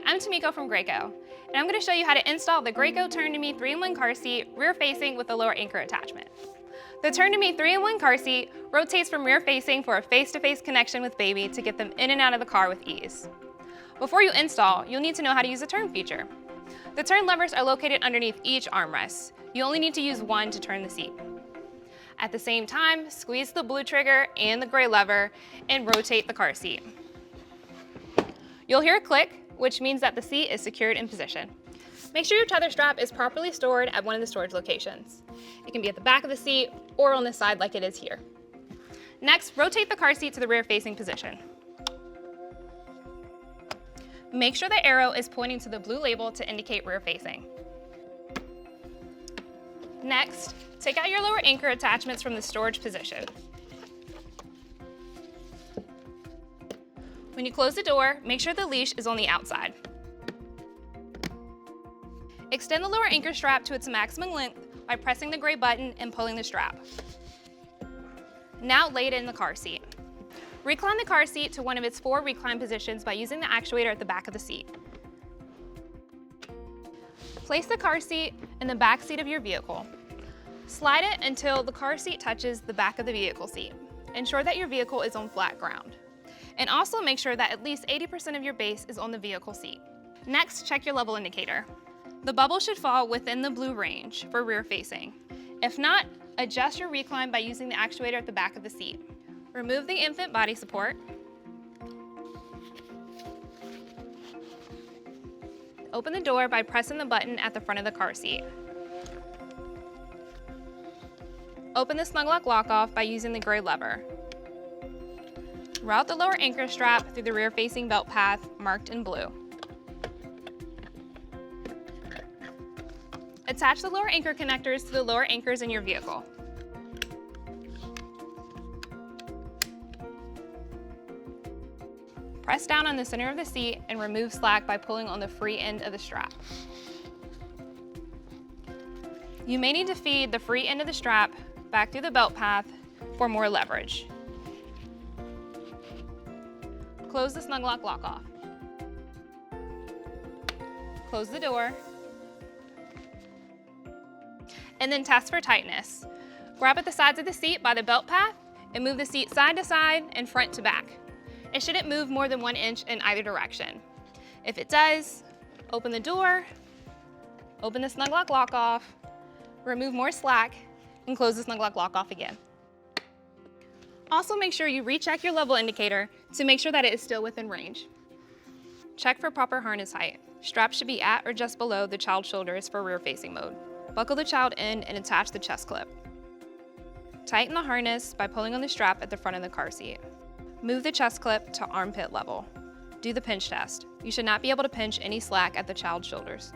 I'm Tamiko from Graco, and I'm going to show you how to install the Graco Turn2Me 3-in-1 car seat rear facing with a lower anchor attachment. The Turn2Me 3-in-1 car seat rotates from rear facing for a face-to-face connection with baby to get them in and out of the car with ease. Before you install, you'll need to know how to use the turn feature. The turn levers are located underneath each armrest. You only need to use one to turn the seat. At the same time, squeeze the blue trigger and the gray lever and rotate the car seat. You'll hear a click, which means that the seat is secured in position. Make sure your tether strap is properly stored at one of the storage locations. It can be at the back of the seat or on the side like it is here. Next, rotate the car seat to the rear facing position. Make sure the arrow is pointing to the blue label to indicate rear facing. Next, take out your lower anchor attachments from the storage position. When you close the door, make sure the leash is on the outside. Extend the lower anchor strap to its maximum length by pressing the gray button and pulling the strap. Now lay it in the car seat. Recline the car seat to one of its 4 recline positions by using the actuator at the back of the seat. Place the car seat in the back seat of your vehicle. Slide it until the car seat touches the back of the vehicle seat. Ensure that your vehicle is on flat ground. And also make sure that at least 80% of your base is on the vehicle seat. Next, check your level indicator. The bubble should fall within the blue range for rear facing. If not, adjust your recline by using the actuator at the back of the seat. Remove the infant body support. Open the door by pressing the button at the front of the car seat. Open the snug lock lock-off by using the gray lever. Route the lower anchor strap through the rear-facing belt path marked in blue. Attach the lower anchor connectors to the lower anchors in your vehicle. Press down on the center of the seat and remove slack by pulling on the free end of the strap. You may need to feed the free end of the strap back through the belt path for more leverage. Close the snug lock lock-off. Close the door. And then test for tightness. Grab at the sides of the seat by the belt path and move the seat side to side and front to back. It shouldn't move more than 1 inch in either direction. If it does, open the door, open the snug lock lock-off, remove more slack, and close the snug lock lock-off again. Also make sure you recheck your level indicator to make sure that it is still within range. Check for proper harness height. Straps should be at or just below the child's shoulders for rear facing mode. Buckle the child in and attach the chest clip. Tighten the harness by pulling on the strap at the front of the car seat. Move the chest clip to armpit level. Do the pinch test. You should not be able to pinch any slack at the child's shoulders.